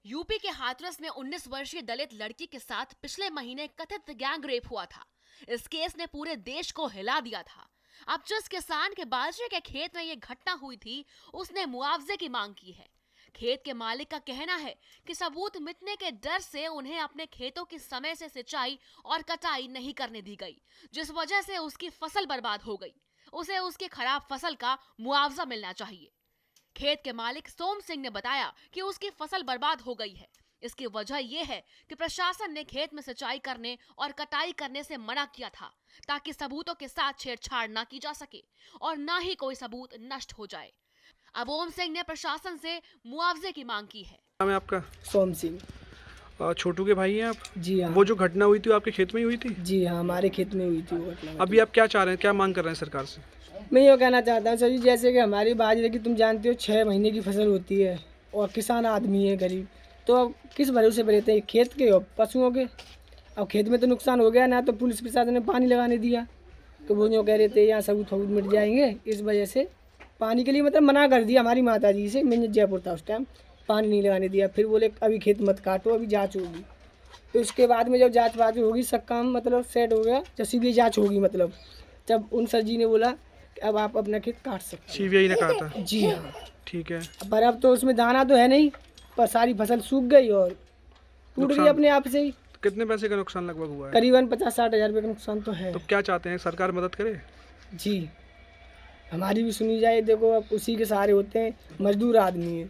UP के हाथरस में 19 वर्षीय दलित लड़की के साथ पिछले महीने कथित गैंग रेप हुआ था। इस केस ने पूरे देश को हिला दिया था। अब जिस किसान के बाजरे के खेत में ये घटना हुई थी, उसने मुआवजे की मांग की है। खेत के मालिक का कहना है कि सबूत मिटने के डर से उन्हें अपने खेतों की समय से सिंचाई और कटाई नहीं करने दी गई, जिस वजह से उसकी फसल बर्बाद हो गई। उसे उसकी खराब फसल का मुआवजा मिलना चाहिए। खेत के मालिक सोम सिंह ने बताया कि उसकी फसल बर्बाद हो गई है। इसकी वजह यह है कि प्रशासन ने खेत में सिंचाई करने और कटाई करने से मना किया था, ताकि सबूतों के साथ छेड़छाड़ न की जा सके और न ही कोई सबूत नष्ट हो जाए। अब ओम सिंह ने प्रशासन से मुआवजे की मांग की है। नाम है आपका? सोम सिंह। छोटू के भाई हैं आप? जी हाँ। वो जो घटना हुई थी वो आपके खेत में ही हुई थी? जी हाँ, हमारे खेत में हुई थी वो घटना। अभी आप क्या चाह रहे हैं, क्या मांग कर रहे हैं सरकार से? मैं ये कहना चाहता हूँ सर जी, जैसे कि हमारी बाजरे की तुम जानते हो 6 महीने की फसल होती है और किसान आदमी है गरीब, तो अब किस भरोसे पर रहते हैं, खेत के और पशुओं के। अब खेत में तो नुकसान हो गया ना, तो पुलिस प्रशासन ने पानी लगाने दिया, तो वो जो कह रहे थे यहाँ सबूत सबूत मिट जाएंगे, इस वजह से पानी के लिए मतलब मना कर दिया हमारी माता जी से। मैं जयपुर था उस टाइम, पानी नहीं लगाने दिया। फिर बोले अभी खेत मत काटो, अभी जाँच होगी। तो उसके बाद में जब जाँच वाँच होगी, सब काम मतलब सेट हो गया, जब सीबीआई जाँच होगी, मतलब जब उन सर जी ने बोला कि अब आप अपना खेत काट सकते हैं। सीबीआई ने कहा था? जी हाँ। ठीक है। पर अब तो उसमें दाना तो है नहीं, पर सारी फसल सूख गई और टूट गई अपने आप से ही। कितने पैसे का नुकसान लगभग हुआ है? करीबन 50-60 हज़ार रुपये का नुकसान तो है। तो क्या चाहते हैं, सरकार मदद करे? जी, हमारी भी सुनी जाए। देखो अब उसी के सहारे होते हैं, मजदूर आदमी है।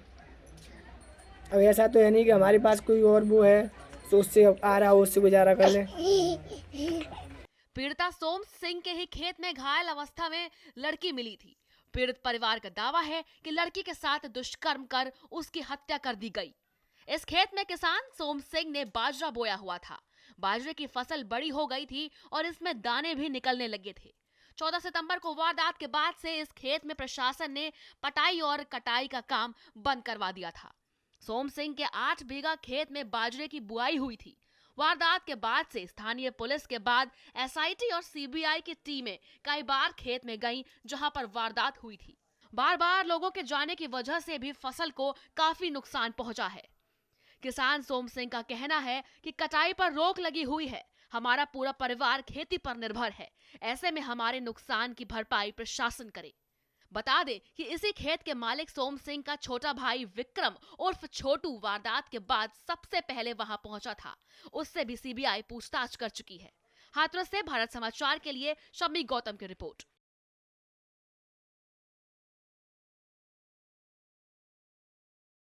अब ऐसा तो है नहीं कि हमारे पास कोई और वो है तो उससे आ रहा हो उससे गुजारा कर ले। पीड़िता सोम सिंह के ही खेत में घायल अवस्था में लड़की मिली थी। पीड़ित परिवार का दावा है कि लड़की के साथ दुष्कर्म कर उसकी हत्या कर दी गई। इस खेत में किसान सोम सिंह ने बाजरा बोया हुआ था। बाजरे की फसल बड़ी हो गई थी और इसमें दाने भी निकलने लगे थे। 14 सितंबर को वारदात के बाद से इस खेत में प्रशासन ने पटाई और कटाई का काम बंद करवा दिया था। सोम सिंह के 8 बीघा खेत में बाजरे की बुआई हुई थी। वारदात के बाद से स्थानीय पुलिस के बाद एसआईटी और सीबीआई की टीमें कई बार खेत में गईं, जहां पर वारदात हुई थी। बार बार लोगों के जाने की वजह से भी फसल को काफी नुकसान पहुंचा है। किसान सोम सिंह का कहना है कि कटाई पर रोक लगी हुई है, हमारा पूरा परिवार खेती पर निर्भर है, ऐसे में हमारे नुकसान की भरपाई प्रशासन करे। बता दें कि इसी खेत के मालिक सोम सिंह का छोटा भाई विक्रम उर्फ छोटू वारदात के बाद सबसे पहले वहां पहुंचा था। उससे भी सीबीआई पूछताछ कर चुकी है। हाथरस से भारत समाचार के लिए शम्मी गौतम की रिपोर्ट।